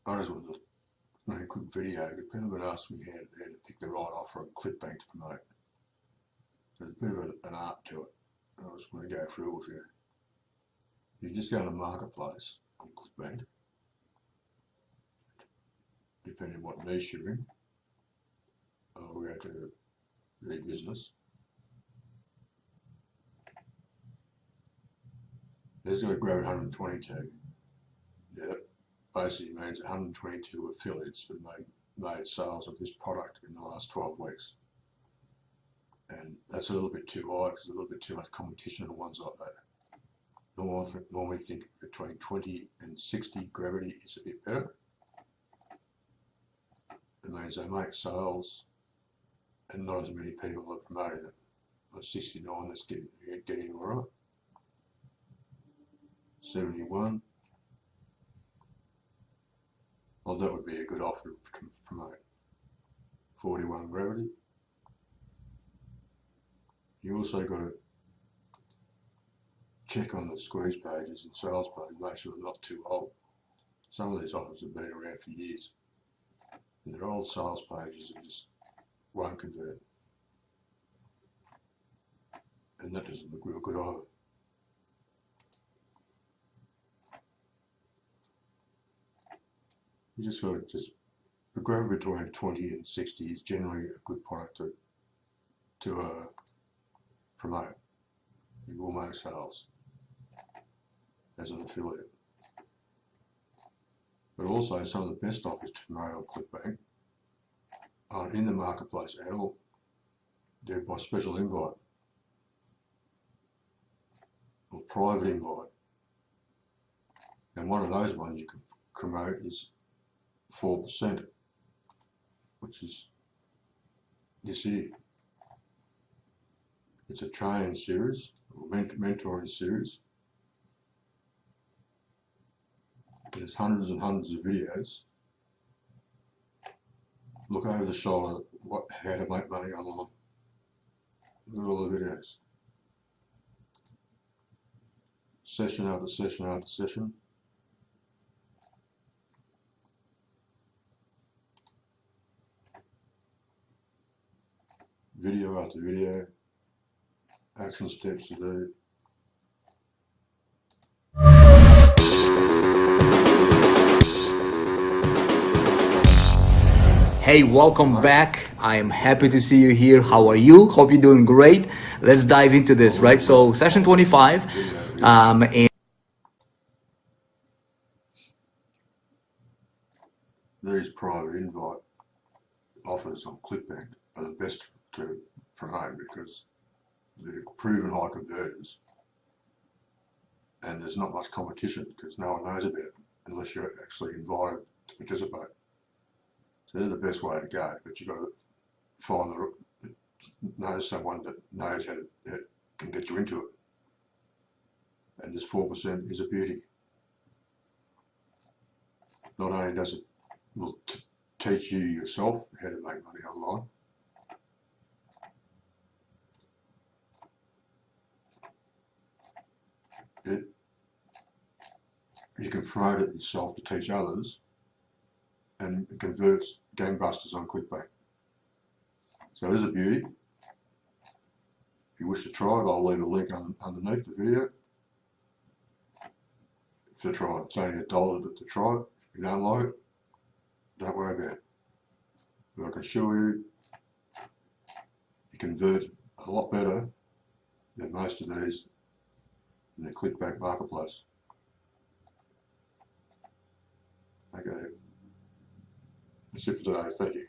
I just wanted to make a quick video. People have been asking me how to pick the right offer on Clickbank to promote. There's a bit of an art to it. I just want to go through it with you. You just go to the marketplace on Clickbank, depending on what niche you're in. I'll go to the business. There's got to grab 122. Yeah, that basically means 122 affiliates that made sales of this product in the last 12 weeks. And that's a little bit too high because there's a little bit too much competition on ones like that. Normally think between 20 and 60 gravity is a bit better. It means they make sales and not as many people are promoting it. Like 69, that's getting all right. 71. Well, that would be a good offer to promote. 41 gravity. You also got to check on the squeeze pages and sales pages, make sure they're not too old. Some of these offers have been around for years. And they're old sales pages that just won't convert. And that doesn't look real good either. You just got to a gravity between 20 and 60 is generally a good product to promote. You will make sales as an affiliate. But also some of the best offers to promote on Clickbank aren't in the marketplace at all. They're by special invite or private invite. And one of those ones you can promote is 4%, which is this here. It's a training series or mentoring series. There's hundreds and hundreds of videos. Look over the shoulder how to make money online. Look at all the videos. Session after session after session. Video after video. Action steps to do. Hey, welcome back. I am happy to see you here. How are you? Hope you're doing great. Let's dive into this, right? So session 25. And these private invite offers on Clickbank are the best to promote because they're proven high converters and there's not much competition because no one knows about it unless you're actually invited to participate. So they're the best way to go, but you've got to know someone that knows that can get you into it. And this 4% is a beauty. Not only does it will teach you yourself how to make money online, you can promote it yourself to teach others, and it converts gangbusters on Clickbank. So it is a beauty. If you wish to try it, I'll leave a link underneath the video to try it. It's only $1 to try it. If you don't like it, don't worry about it. But I can assure you, it converts a lot better than most of these in the Clickbank marketplace. Okay, that's it for today. Thank you.